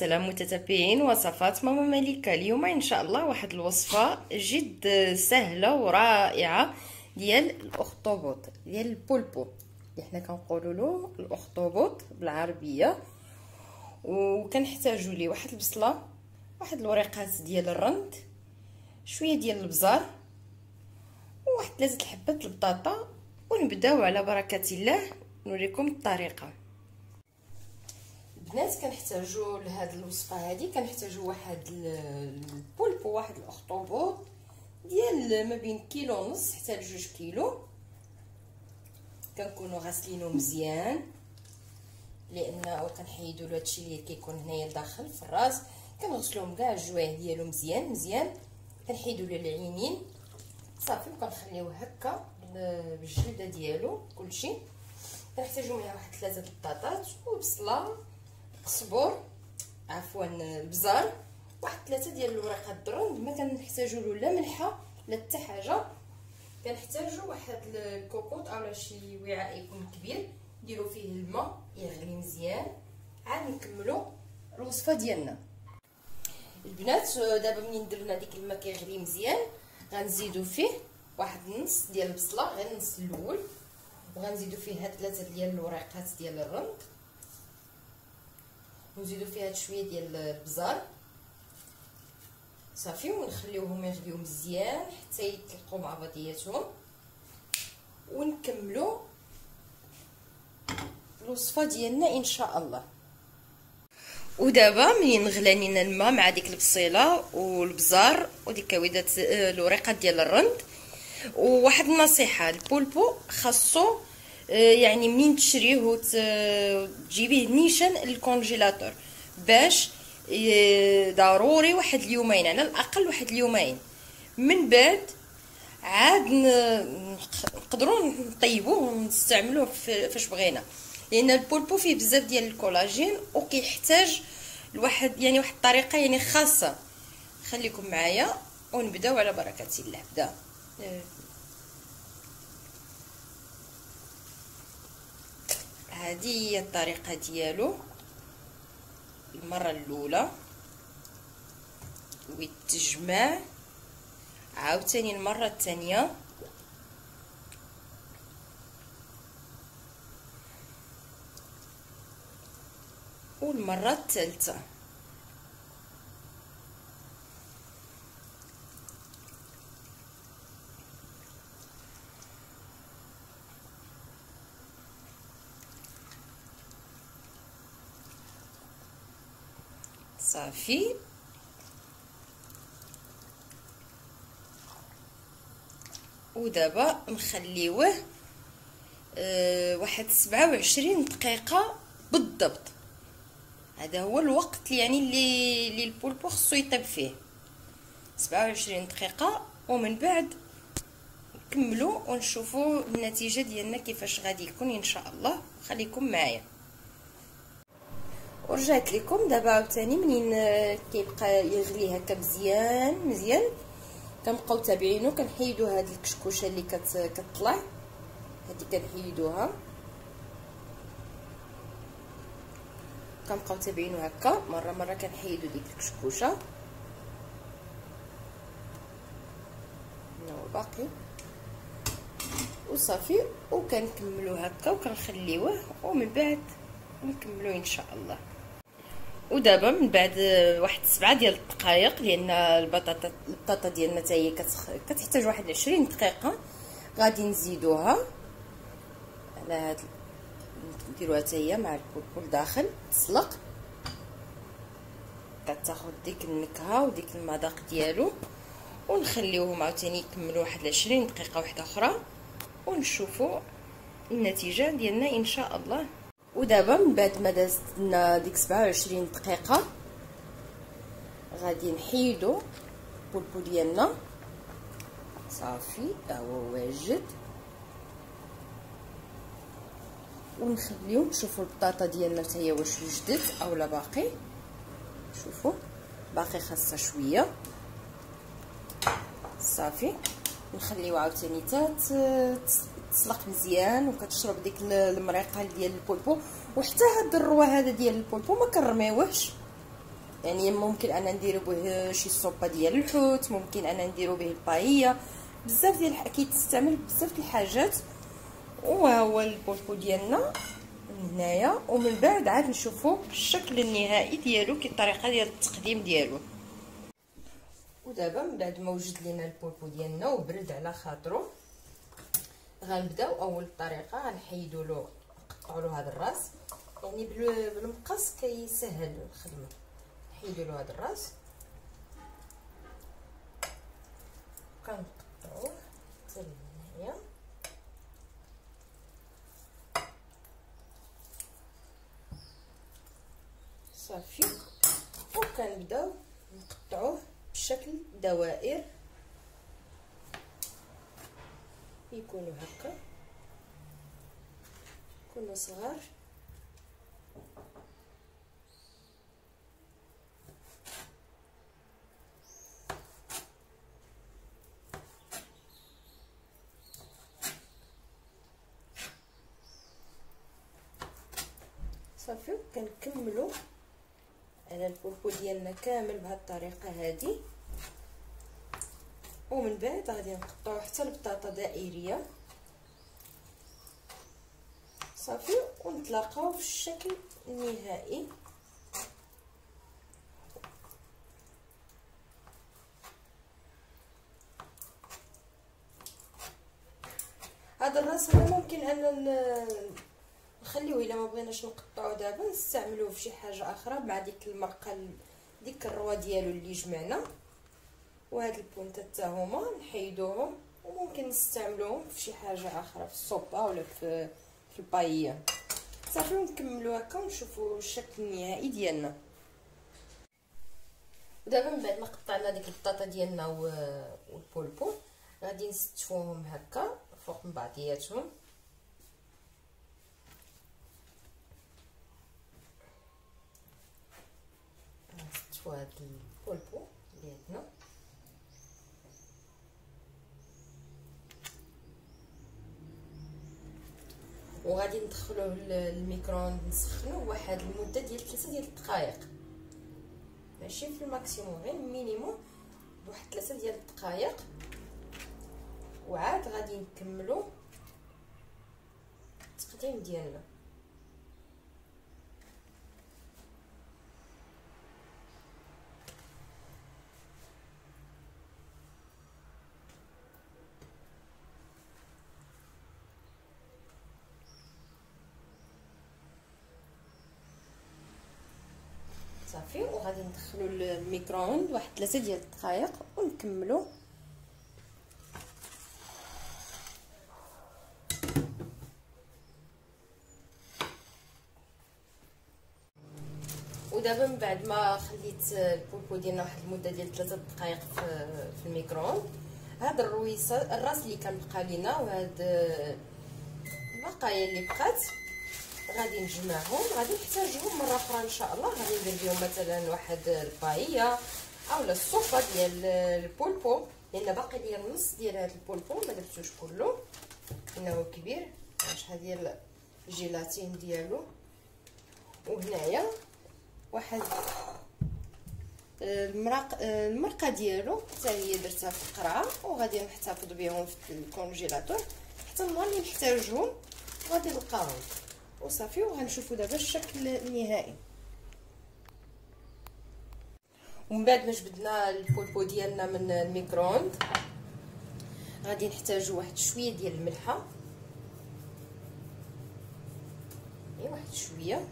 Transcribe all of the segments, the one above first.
السلام متتبعين وصفات ماما مليكة. اليوم ان شاء الله واحد الوصفه جد سهله ورائعه ديال الاخطبوط، ديال البولبو اللي حنا كنقولوا له الاخطبوط بالعربيه. وكنحتاجوا ليه واحد البصله، واحد الوريقات ديال الرند، شويه ديال البزار، وواحد 3 حبات البطاطا. ونبداو على بركه الله نوريكم الطريقه. البنات كنحتاجوا لهاد الوصفه هذه كنحتاجوا واحد البولبو، واحد الاخطبوط ديال ما بين كيلو ونص حتى ل2 كيلو. كنكونوا غاسلينه مزيان لانه كنحيدوا له هادشي اللي كيكون هنايا لداخل في الراس. كنغسلوهم كاع الجوايه ديالو مزيان كنحيدوا له العينين صافي، وكنخليوه هكا بالجلده ديالو كلشي. كنحتاجوا معاه واحد 3 البطاطات وبصله، قزبور عفوا البزار، واحد 3 ديال الورقات الرند. ما كنحتاجوا له لا ملحه لا حتى حاجه. كنحتاجوا واحد الكوكوط اولا شي وعاء يكون كبير نديروا فيه الماء يغلي مزيان، عاد نكملوا الوصفه ديالنا. البنات دابا منين درنا ديك الماء كيغلي مزيان غنزيدوا فيه واحد النص ديال البصله، غير النص الاول، وغنزيدوا فيه هاد 3 ديال الورقات ديال الرند، ونزيدوا فيها هاد شويه ديال البزار صافي، ونخليوهم يغليو مزيان حتى يتلقوا مع بعضياتهم، ونكملوا الوصفه ديالنا ان شاء الله. ودابا منين غلى لينا الماء مع ديك البصيله والبزار وديك ودات الورقات ديال الرند، وواحد النصيحه، البولبو خاصو يعني منين تشريه وتجيبيه نيشان للكونجيلاتور باش ضروري واحد اليومين على الاقل، واحد اليومين من بعد عاد نقدروا نطيبوه ونستعملوه فاش بغينا، لان البولبو فيه بزاف ديال الكولاجين وكيحتاج لواحد يعني واحد الطريقه يعني خاصه. خليكم معايا ونبداو على بركه الله. بدا هذه هي الطريقه ديالو المره الاولى، والتجمع عاوتاني المره الثانيه، والمره الثالثه. صافي ودابا نخليوه واحد 27 دقيقه بالضبط. هذا هو الوقت يعني اللي البولبو خصو يطيب فيه، 27 دقيقه، ومن بعد نكملوا ونشوفوا النتيجه ديالنا كيفاش غادي يكون ان شاء الله. خليكم معايا. ورجعت لكم دابا عاوتاني منين كيبقى يغلي هكا مزيان كنبقاو تابعينو. كنحيدوا هاد الكشكوشه اللي كتطلع هادي، كنحيدوها، كنبقاو تابعينو هكا مره كنحيدوا ديك الكشكوشه. هنا هو باقي وصافي، وكنكملوا هكا وكنخليوه، ومن بعد نكملوا ان شاء الله. ودابا من بعد واحد 7 ديال الدقائق، لان البطاطا ديالنا حتى هي كتحتاج واحد 20 دقيقه، غادي نزيدوها على هاد، نديروها حتى هي مع البولبو لداخل تسلق، كتاخذ ديك النكهه وديك المذاق ديالو، ونخليوهم عاوتاني يكملوا واحد 20 دقيقه واحده اخرى، ونشوفوا النتيجه ديالنا ان شاء الله. ودابا من بعد ما دازنا ديك 27 دقيقه غادي نحيدو البولبو ديالنا صافي، ها هو واجد، ونخليو نشوفوا البطاطا ديالنا حتى هي واش وجدت اولا باقي. شوفوا باقي خاصها شويه صافي، نخليو عاوتاني تسلق مزيان وكتشرب ديك المريقه ديال البولبو. وحتى هاد الروا هذا ديال البولبو ما كنرميوهش، يعني ممكن انا نديرو به شي صوبه ديال الحوت، ممكن انا نديرو به الباييه، بزاف ديال كيتستعمل بزاف د الحاجات. وها هو البولبو ديالنا من هنايا. ومن بعد عاد نشوفوا الشكل النهائي ديالو، كي الطريقه ديال التقديم ديالو. ودابا من بعد ما وجد لينا البولبو ديالنا وبرد على خاطرو، غنبداو اول طريقه غنحيدوا له، نقطعوا له هذا الراس، يعني بالمقص كيسهل الخدمه. نحيدوا له هذا الراس كنقطعوه حتى لهنايا. صافي. وكنبداو نقطعوه بشكل دوائر، يكونوا هكا، يكونوا صغار. صافي. كنكملوا على البولبو ديالنا كامل بهذه الطريقه هذه. ومن بعد غادي نقطعوا حتى البطاطا دائريه. صافي. ونتلاقاو في الشكل النهائي. هذا الراس ممكن ان نخليوه الا ما بغيناش نقطعوه دابا، نستعملوه في شي حاجه اخرى مع ديك المرقه، ديك الروا ديالو اللي جمعنا. وهاد البونطات حتى هما نحيدوهم، وممكن نستعملوهم في شي حاجه اخرى، في الصوبه ولا في الباييه. صافي. ونكملوا هكا ونشوفوا الشكل النهائي ديالنا. ودابا من بعد ما قطعنا ديك البطاطا ديالنا والبولبو، غادي نستفوهم هكا فوق من بعضياتهم. نستفو هاد البولبو ديالنا. وغادي ندخلوه للميكرووند نسخنوه واحد المده ديال 3 ديال الدقائق، ماشي في الماكسيموم، غير مينيموم بواحد 3 ديال الدقائق. وعاد غادي نكملوا التقديم ديالنا. صافي. وغادي ندخلوا الميكرووند واحد 3 ديال الدقائق ونكملوا. ودابا من بعد ما خليت البولبو ديالنا واحد المده ديال 3 دقائق في الميكرووند، هاد الرويصه الراس اللي كان بقى لينا وهاد البقايا اللي بقات غادي نجمعهم. غادي نحتاجهم مره اخرى ان شاء الله. غادي ندير بهم مثلا واحد الباييه اولا الصوبه ديال البولبو، لان باقي ليا النص ديال هذا البولبو ما درتوش كله انه كبير. شحال ديال الجيلاتين ديالو. وهنايا واحد المرقه ديالو حتى هي درتها في القرعه، وغادي نحتفظ بهم في الكونجيلاتور حتى النهار اللي نحتاجهم غادي نلقاهم. وصافي. وغنشوفوا دابا الشكل النهائي. ومن بعد ما جبدنا البولبو ديالنا من الميكرووند، غادي نحتاجوا واحد شويه ديال الملحه، واحد شويه.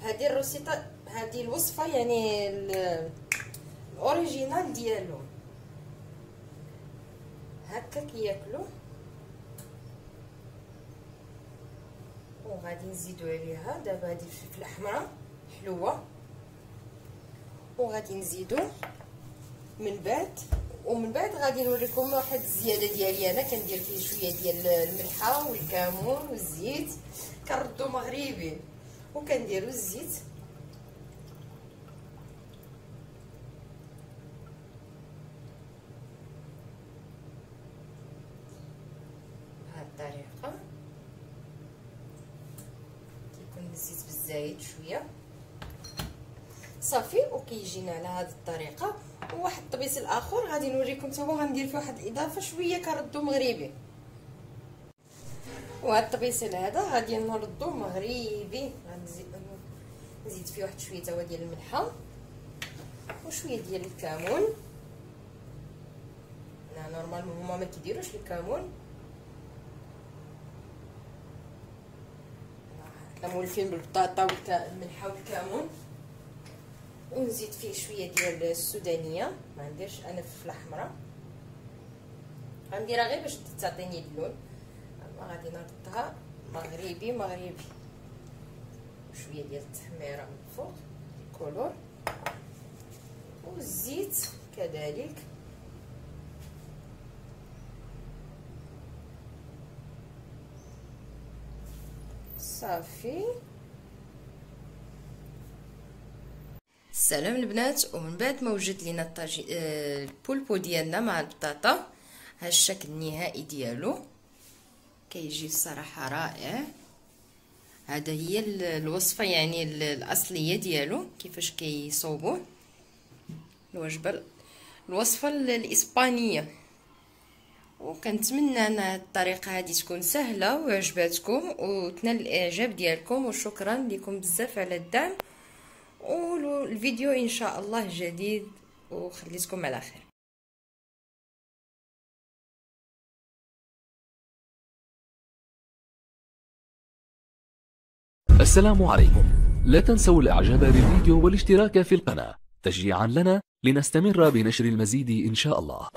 هذه الروسيطه، هذه الوصفه يعني الاوريجينال ديالو هكا كياكلوا. وغادي نزيدوا عليها دابا هذه الفلفله الحمراء حلوه، وغادي نزيدوا ومن بعد غادي نوريكم واحد الزياده ديالي. انا كندير فيه شويه ديال الملحه والكمون والزيت، كنردو مغربي، وكنديروا الزيت بهذه الطريقه. كيكون الزيت بالزايد شويه. صافي. وكيجينا على هذه الطريقه. وواحد الطبيس الاخر غادي نوريكم حتى هو، غندير فيه واحد الاضافه شويه كردو مغربي. وهذا الطبيسيل هذا غادي نردو مغربي. نزيد فيه واحد شويه توا ديال الملحه وشويه ديال الكمون. نورمالمون هما ما كيديروش الكمون، حنا مولفين بالبطاطا والملحه والكمون. ونزيد فيه شويه ديال السودانيه، ما نديرش انا فلفله حمراء، غنديرها غير باش تعطيني اللون. غادي نردها مغربي مغربي. شويه ديال التحميره من الفوق الكولور، والزيت كذلك. صافي. السلام البنات. ومن بعد ما وجد لينا البولبو ديالنا مع البطاطا، ها الشكل النهائي ديالو كيجي الصراحه رائع. هذا هي الوصفه يعني الاصليه ديالو، كيفاش كيصوبوه الوجبه، الوصفه الاسبانيه. وكنتمنى ان الطريقه هذه تكون سهله وعجباتكم وتنال الاعجاب ديالكم. وشكرا لكم بزاف على الدعم، والفيديو ان شاء الله جديد، وخليتكم على خير. السلام عليكم. لا تنسوا الاعجاب بالفيديو والاشتراك في القناة تشجيعا لنا لنستمر بنشر المزيد ان شاء الله.